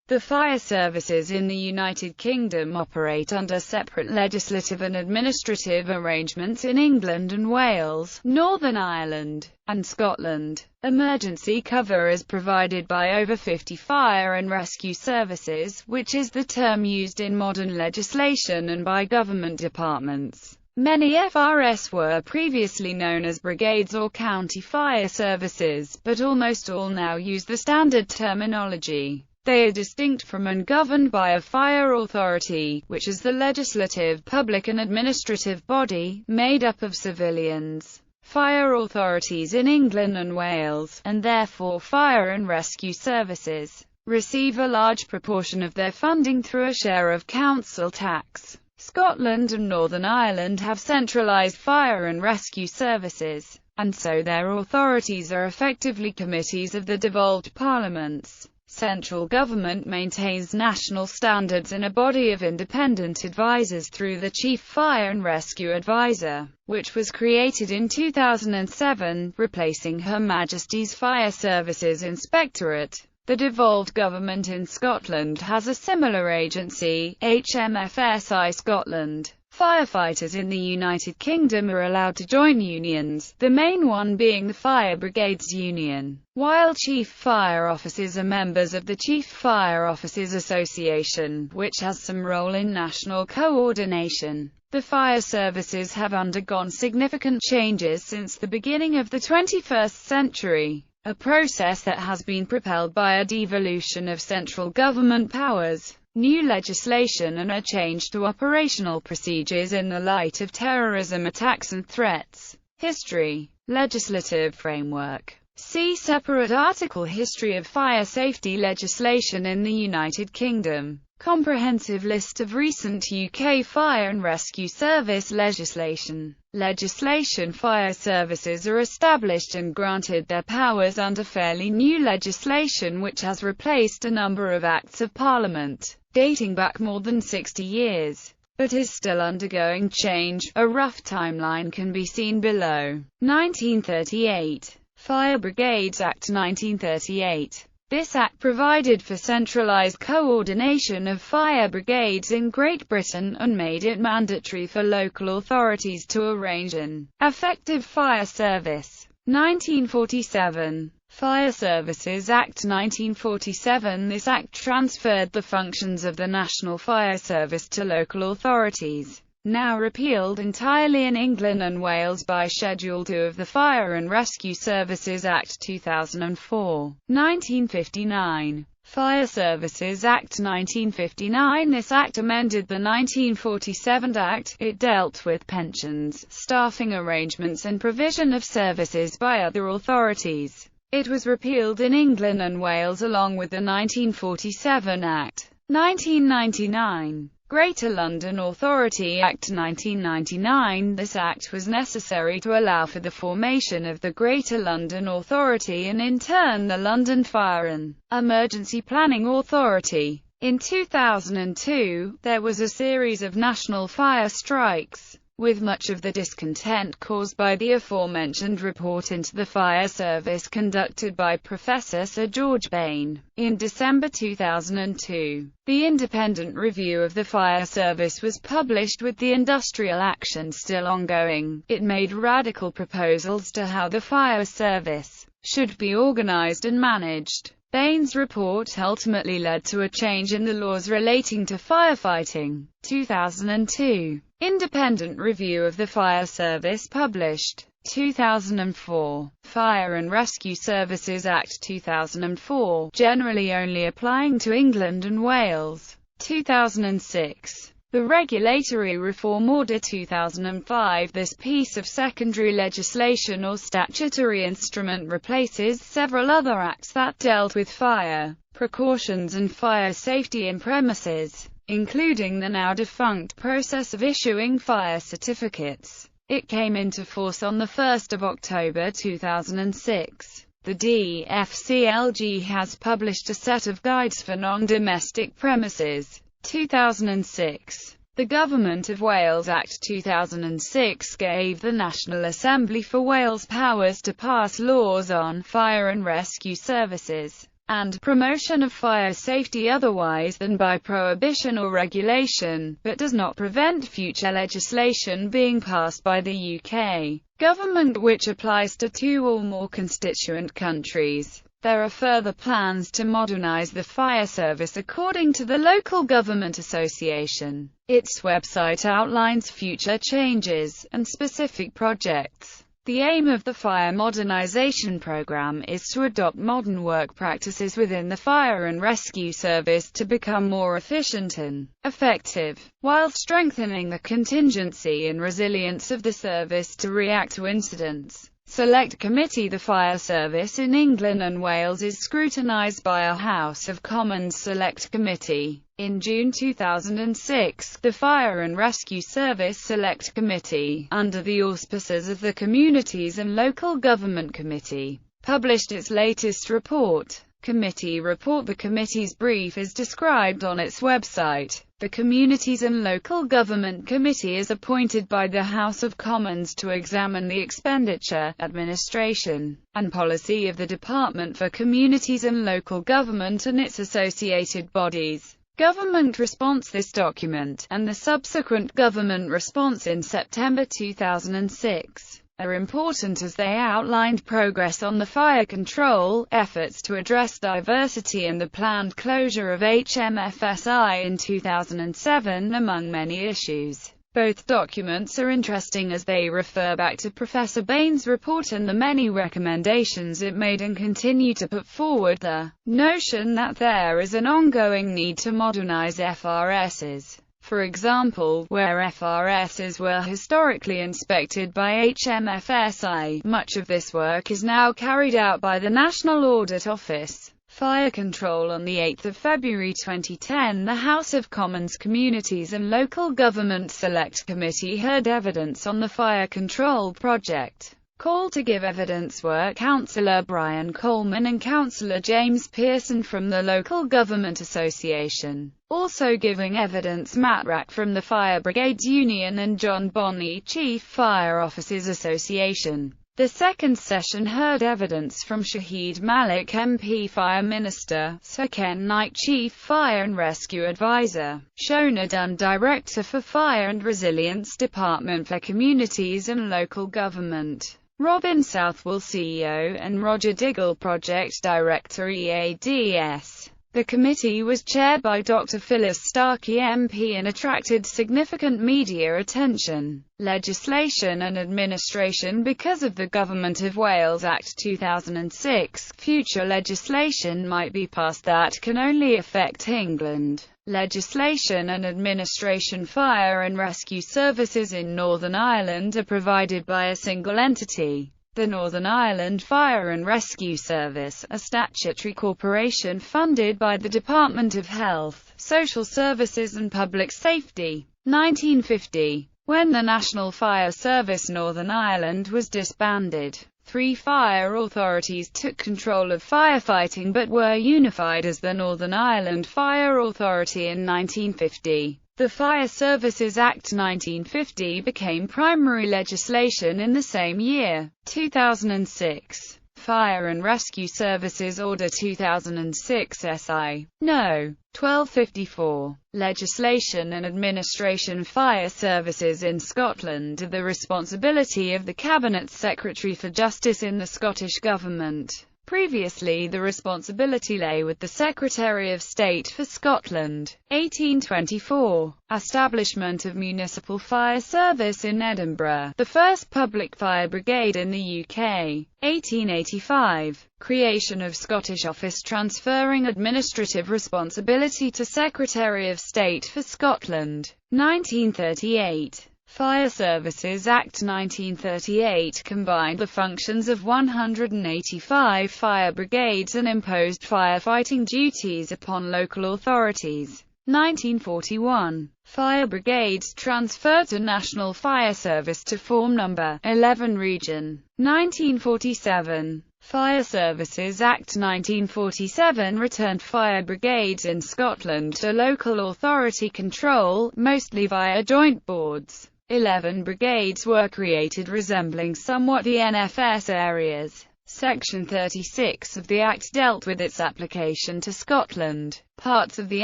The fire services in the United Kingdom operate under separate legislative and administrative arrangements in England and Wales, Northern Ireland, and Scotland. Emergency cover is provided by over 50 fire and rescue services, which is the term used in modern legislation and by government departments. Many FRS were previously known as brigades or county fire services, but almost all now use the standard terminology. They are distinct from and governed by a fire authority, which is the legislative, public and administrative body, made up of civilians. Fire authorities in England and Wales, and therefore fire and rescue services, receive a large proportion of their funding through a share of council tax. Scotland and Northern Ireland have centralised fire and rescue services, and so their authorities are effectively committees of the devolved parliaments. Central government maintains national standards in a body of independent advisors through the Chief Fire and Rescue Advisor, which was created in 2007, replacing Her Majesty's Fire Services Inspectorate. The devolved government in Scotland has a similar agency, HMFSI Scotland. Firefighters in the United Kingdom are allowed to join unions, the main one being the Fire Brigades Union, while Chief Fire Officers are members of the Chief Fire Officers Association, which has some role in national coordination. The fire services have undergone significant changes since the beginning of the 21st century, a process that has been propelled by a devolution of central government powers, new legislation and a change to operational procedures in the light of terrorism attacks and threats. History. Legislative framework. See separate article History of fire safety legislation in the United Kingdom. Comprehensive list of recent UK fire and rescue service legislation. Fire services are established and granted their powers under fairly new legislation which has replaced a number of Acts of Parliament, dating back more than 60 years, but is still undergoing change. A rough timeline can be seen below. 1938. Fire Brigades Act 1938. This act provided for centralised coordination of fire brigades in Great Britain and made it mandatory for local authorities to arrange an effective fire service. 1947. Fire Services Act 1947. This act transferred the functions of the National Fire Service to local authorities, now repealed entirely in England and Wales by Schedule 2 of the Fire and Rescue Services Act 2004. 1959. Fire Services Act 1959. This act amended the 1947 Act. It dealt with pensions, staffing arrangements and provision of services by other authorities. It was repealed in England and Wales along with the 1947 Act. 1999. Greater London Authority Act 1999. This act was necessary to allow for the formation of the Greater London Authority and in turn the London Fire and Emergency Planning Authority. In 2002, there was a series of national fire strikes, with much of the discontent caused by the aforementioned report into the fire service conducted by Professor Sir George Bain. In December 2002, the independent review of the fire service was published with the industrial action still ongoing. It made radical proposals to how the fire service should be organised and managed. Bain's report ultimately led to a change in the laws relating to firefighting. 2002. Independent review of the fire service published. 2004. Fire and Rescue Services Act 2004, generally only applying to England and Wales. 2006. The Regulatory Reform Order 2005. This piece of secondary legislation or statutory instrument replaces several other acts that dealt with fire precautions and fire safety in premises, including the now defunct process of issuing fire certificates. It came into force on 1 October 2006. The DFCLG has published a set of guides for non-domestic premises. 2006. The Government of Wales Act 2006 gave the National Assembly for Wales powers to pass laws on fire and rescue services. and promotion of fire safety otherwise than by prohibition or regulation, but does not prevent future legislation being passed by the UK government which applies to 2 or more constituent countries. There are further plans to modernise the fire service according to the Local Government Association. Its website outlines future changes and specific projects. The aim of the Fire Modernisation Programme is to adopt modern work practices within the fire and rescue service to become more efficient and effective, while strengthening the contingency and resilience of the service to react to incidents. Select Committee. The fire service in England and Wales is scrutinised by a House of Commons Select Committee. In June 2006, the Fire and Rescue Service Select Committee, under the auspices of the Communities and Local Government Committee, published its latest report. Committee report. The committee's brief is described on its website. The Communities and Local Government Committee is appointed by the House of Commons to examine the expenditure, administration, and policy of the Department for Communities and Local Government and its associated bodies. Government response. This document, and the subsequent government response in September 2006, are important as they outlined progress on the fire control efforts to address diversity and the planned closure of HMFSI in 2007, among many issues. Both documents are interesting as they refer back to Professor Bain's report and the many recommendations it made and continue to put forward the notion that there is an ongoing need to modernize FRSs. For example, where FRSs were historically inspected by HMFSI, much of this work is now carried out by the National Audit Office. Fire control. On 8 February 2010, the House of Commons Communities and Local Government Select Committee heard evidence on the fire control project. Call to give evidence were Councillor Brian Coleman and Councillor James Pearson from the Local Government Association. Also giving evidence Matt Rack from the Fire Brigades Union and John Bonney, Chief Fire Officers Association. The second session heard evidence from Shahid Malik MP, Fire Minister, Sir Ken Knight, Chief Fire and Rescue Advisor, Shona Dunn, Director for Fire and Resilience Department for Communities and Local Government, Robin Southwell, CEO, and Roger Diggle, Project Director, EADS. The committee was chaired by Dr. Phyllis Starkey MP and attracted significant media attention. Legislation and administration. Because of the Government of Wales Act 2006, future legislation might be passed that can only affect England. Legislation and administration. Fire and rescue services in Northern Ireland are provided by a single entity, the Northern Ireland Fire and Rescue Service, a statutory corporation funded by the Department of Health, Social Services and Public Safety. 1950. When the National Fire Service Northern Ireland was disbanded, 3 fire authorities took control of firefighting but were unified as the Northern Ireland Fire Authority in 1950. The Fire Services Act 1950 became primary legislation in the same year. 2006. Fire and Rescue Services Order 2006 SI. No. 1254. Legislation and administration. Fire services in Scotland are the responsibility of the Cabinet Secretary for Justice in the Scottish Government. Previously the responsibility lay with the Secretary of State for Scotland. 1824. Establishment of Municipal Fire Service in Edinburgh, the first public fire brigade in the UK. 1885. Creation of Scottish Office transferring administrative responsibility to Secretary of State for Scotland. 1938. Fire Services Act 1938 combined the functions of 185 fire brigades and imposed firefighting duties upon local authorities. 1941. Fire brigades transferred to National Fire Service to form No. 11 Region. 1947. Fire Services Act 1947 returned fire brigades in Scotland to local authority control, mostly via joint boards. 11 brigades were created resembling somewhat the NFS areas. Section 36 of the Act dealt with its application to Scotland. Parts of the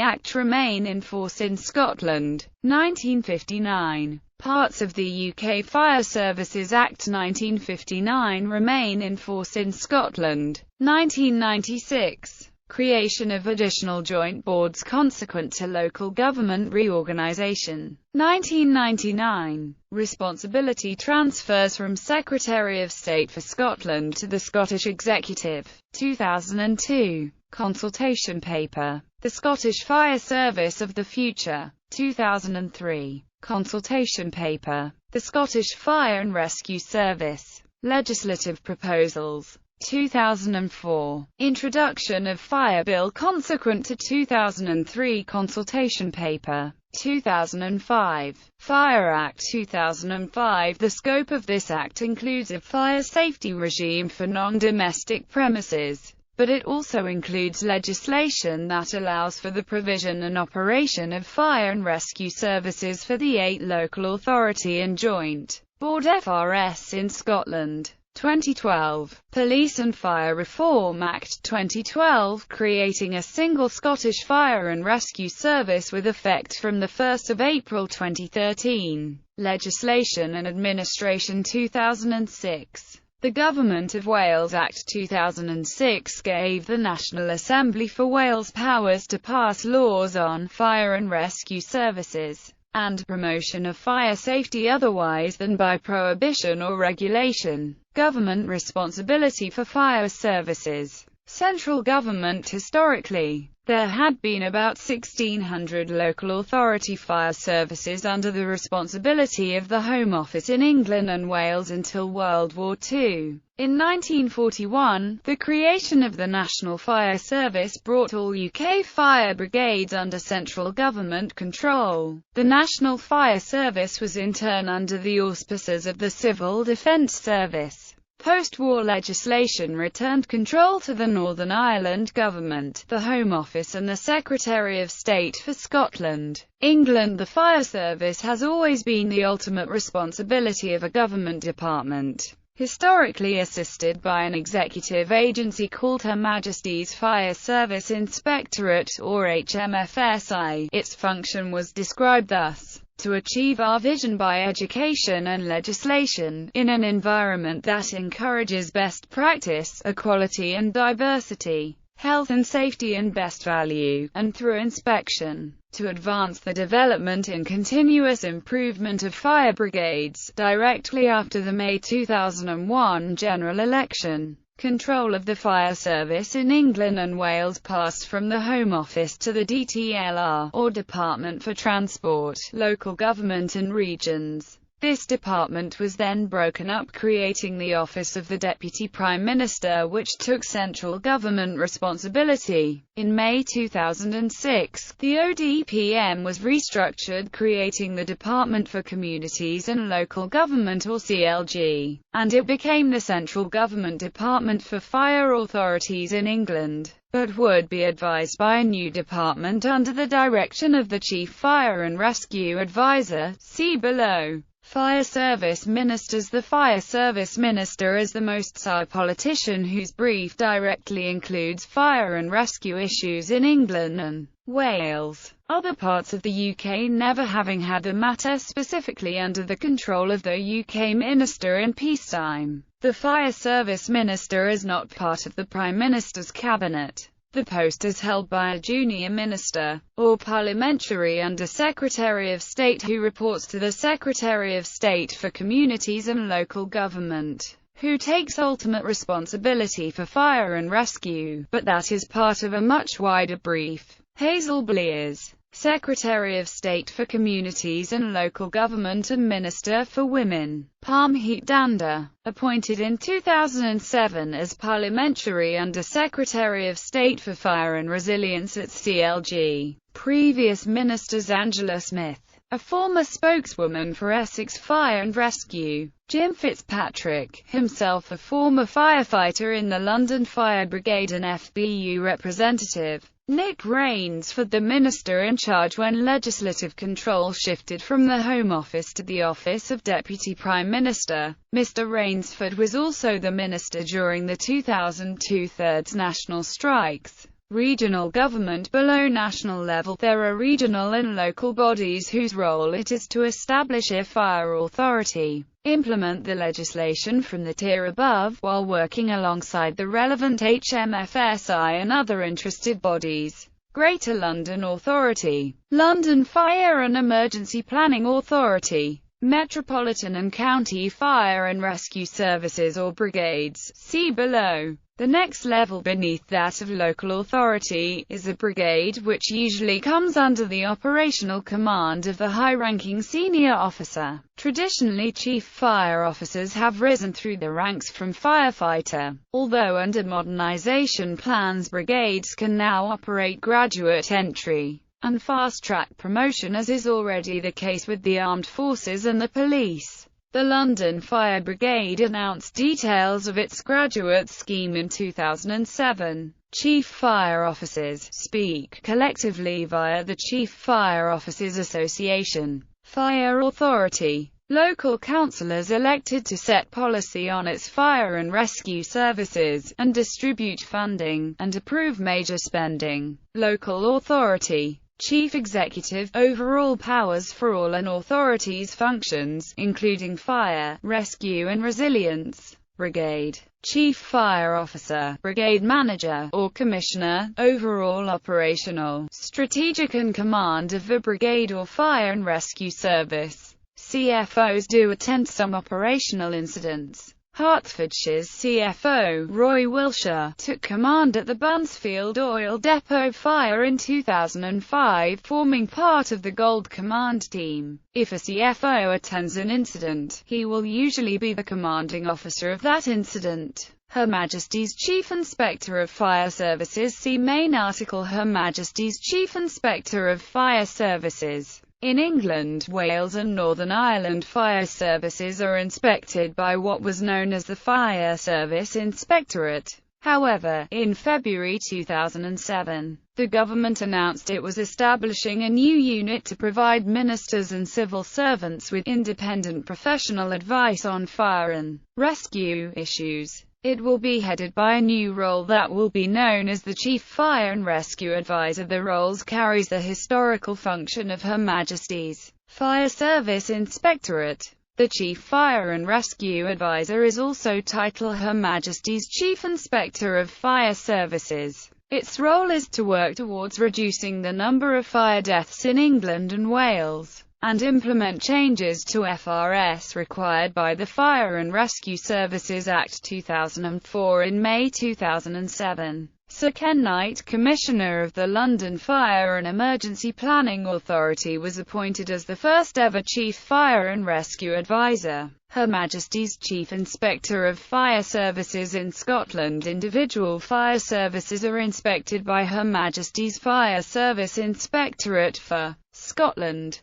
Act remain in force in Scotland. 1959. Parts of the UK Fire Services Act 1959 remain in force in Scotland. 1996. Creation of additional joint boards consequent to local government reorganisation. 1999. Responsibility transfers from Secretary of State for Scotland to the Scottish Executive. 2002. Consultation paper. The Scottish Fire Service of the Future. 2003. Consultation paper. The Scottish Fire and Rescue Service. Legislative proposals. 2004. Introduction of Fire Bill consequent to 2003 consultation paper. 2005. Fire Act 2005. The scope of this act includes a fire safety regime for non-domestic premises, but it also includes legislation that allows for the provision and operation of fire and rescue services for the 8 local authority and joint board FRS in Scotland. 2012. Police and Fire Reform Act 2012, creating a single Scottish Fire and Rescue Service with effect from 1 April 2013. Legislation and Administration 2006. The Government of Wales Act 2006 gave the National Assembly for Wales powers to pass laws on fire and rescue services and promotion of fire safety otherwise than by prohibition or regulation. Government responsibility for fire services. Central government. Historically, there had been about 1,600 local authority fire services under the responsibility of the Home Office in England and Wales until World War II. In 1941, the creation of the National Fire Service brought all UK fire brigades under central government control. The National Fire Service was in turn under the auspices of the Civil Defence Service. Post-war legislation returned control to the Northern Ireland Government, the Home Office and the Secretary of State for Scotland. England. The fire service has always been the ultimate responsibility of a government department, historically assisted by an executive agency called Her Majesty's Fire Service Inspectorate, or HMFSI. Its function was described thus: to achieve our vision by education and legislation, in an environment that encourages best practice, equality and diversity, health and safety and best value, and through inspection, to advance the development and continuous improvement of fire brigades. Directly after the May 2001 general election, control of the fire service in England and Wales passed from the Home Office to the DTLR, or Department for Transport, Local Government and Regions. This department was then broken up, creating the Office of the Deputy Prime Minister, which took central government responsibility. In May 2006, the ODPM was restructured, creating the Department for Communities and Local Government, or CLG, and it became the central government department for fire authorities in England, but would be advised by a new department under the direction of the Chief Fire and Rescue Advisor. See below. Fire Service Ministers. The Fire Service Minister is the most senior politician whose brief directly includes fire and rescue issues in England and Wales. Other parts of the UK never having had the matter specifically under the control of the UK Minister in peacetime. The Fire Service Minister is not part of the Prime Minister's cabinet. The post is held by a junior minister, or parliamentary under Secretary of State, who reports to the Secretary of State for Communities and Local Government, who takes ultimate responsibility for fire and rescue, but that is part of a much wider brief. Hazel Blears, Secretary of State for Communities and Local Government and Minister for Women. Parmjeet Dhanda, appointed in 2007 as parliamentary under Secretary of State for Fire and Resilience at CLG. Previous ministers: Angela Smith, a former spokeswoman for Essex Fire and Rescue; Jim Fitzpatrick, himself a former firefighter in the London Fire Brigade and FBU representative; Nick Rainsford, the minister in charge when legislative control shifted from the Home Office to the Office of Deputy Prime Minister. Mr. Rainsford was also the minister during the 2002 Thirds national strikes. Regional government below national level. There are regional and local bodies whose role it is to establish a fire authority, implement the legislation from the tier above, while working alongside the relevant HMFSI and other interested bodies. Greater London Authority, London Fire and Emergency Planning Authority, Metropolitan and County Fire and Rescue Services or Brigades, see below. The next level beneath that of local authority is a brigade, which usually comes under the operational command of the high-ranking senior officer. Traditionally, chief fire officers have risen through the ranks from firefighter, although under modernization plans brigades can now operate graduate entry and fast-track promotion, as is already the case with the armed forces and the police. The London Fire Brigade announced details of its graduate scheme in 2007. Chief Fire Officers speak collectively via the Chief Fire Officers Association. Fire Authority, local councillors elected to set policy on its fire and rescue services, and distribute funding, and approve major spending. Local Authority, Chief Executive, overall powers for all an authority's functions, including fire, rescue and resilience. Brigade, Chief Fire Officer, Brigade Manager, or Commissioner, overall operational, strategic and command of a brigade or fire and rescue service. CFOs do attend some operational incidents. Hertfordshire's CFO, Roy Wilshire, took command at the Buncefield Oil Depot fire in 2005, forming part of the Gold Command team. If a CFO attends an incident, he will usually be the commanding officer of that incident. Her Majesty's Chief Inspector of Fire Services. See main article Her Majesty's Chief Inspector of Fire Services. In England, Wales and Northern Ireland, fire services are inspected by what was known as the Fire Service Inspectorate. However, in February 2007, the government announced it was establishing a new unit to provide ministers and civil servants with independent professional advice on fire and rescue issues. It will be headed by a new role that will be known as the Chief Fire and Rescue Advisor. The role carries the historical function of Her Majesty's Fire Service Inspectorate. The Chief Fire and Rescue Advisor is also titled Her Majesty's Chief Inspector of Fire Services. Its role is to work towards reducing the number of fire deaths in England and Wales, and implement changes to FRS required by the Fire and Rescue Services Act 2004. In May 2007, Sir Ken Knight, Commissioner of the London Fire and Emergency Planning Authority, was appointed as the first ever Chief Fire and Rescue Advisor. Her Majesty's Chief Inspector of Fire Services in Scotland. Individual fire services are inspected by Her Majesty's Fire Service Inspectorate for Scotland,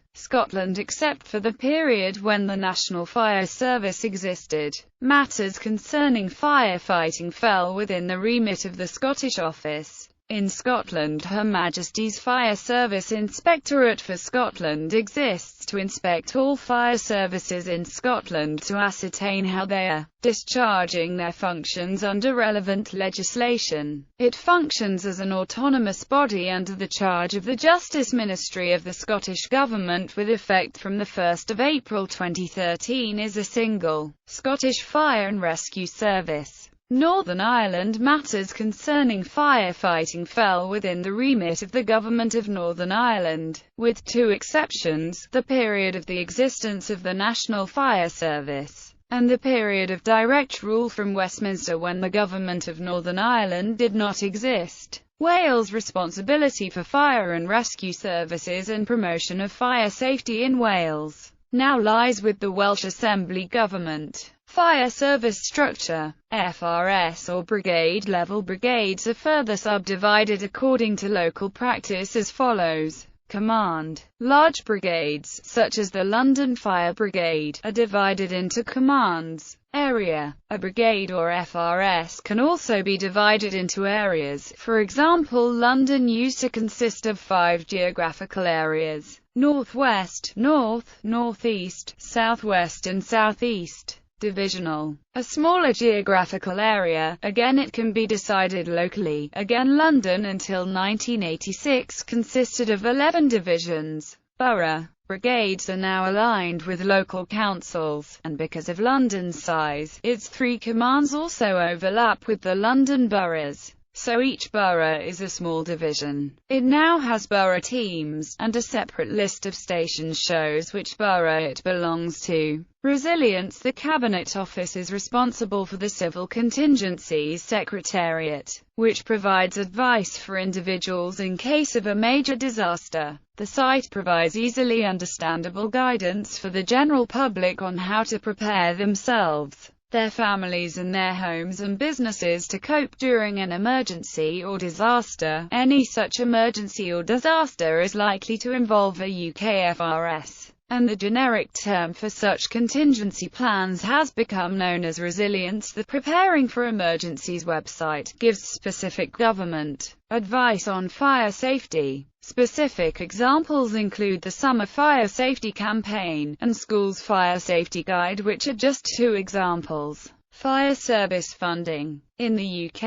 except for the period when the National Fire Service existed. Matters concerning firefighting fell within the remit of the Scottish Office. In Scotland, Her Majesty's Fire Service Inspectorate for Scotland exists to inspect all fire services in Scotland to ascertain how they are discharging their functions under relevant legislation. It functions as an autonomous body under the charge of the Justice Ministry of the Scottish Government with effect from 1 April 2013 is a single Scottish Fire and Rescue Service. Northern Ireland. Matters concerning firefighting fell within the remit of the Government of Northern Ireland, with two exceptions: the period of the existence of the National Fire Service, and the period of direct rule from Westminster when the Government of Northern Ireland did not exist. Wales' responsibility for fire and rescue services and promotion of fire safety in Wales now lies with the Welsh Assembly Government. Fire service structure. FRS or brigade-level brigades are further subdivided according to local practice as follows. Command. Large brigades, such as the London Fire Brigade, are divided into commands. Area. A brigade or FRS can also be divided into areas. For example, London used to consist of 5 geographical areas: Northwest, North, Northeast, Southwest and Southeast. Divisional. A smaller geographical area, again it can be decided locally. Again, London until 1986 consisted of 11 divisions. Borough. Brigades are now aligned with local councils, and because of London's size, its 3 commands also overlap with the London boroughs. So each borough is a small division. It now has borough teams, and a separate list of stations shows which borough it belongs to. Resilience. The Cabinet Office is responsible for the Civil Contingencies Secretariat, which provides advice for individuals in case of a major disaster. The site provides easily understandable guidance for the general public on how to prepare themselves, their families and their homes and businesses to cope during an emergency or disaster. Any such emergency or disaster is likely to involve a UK FRS, and the generic term for such contingency plans has become known as resilience. The Preparing for Emergencies website gives specific government advice on fire safety. Specific examples include the Summer Fire Safety Campaign and Schools Fire Safety Guide, which are just 2 examples. Fire service funding. In the UK,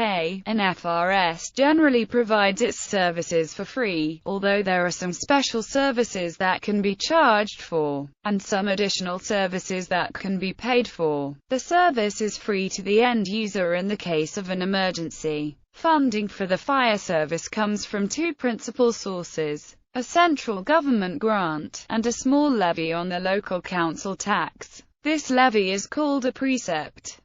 an FRS generally provides its services for free, although there are some special services that can be charged for, and some additional services that can be paid for. The service is free to the end user in the case of an emergency. Funding for the fire service comes from 2 principal sources: a central government grant, and a small levy on the local council tax. This levy is called a precept.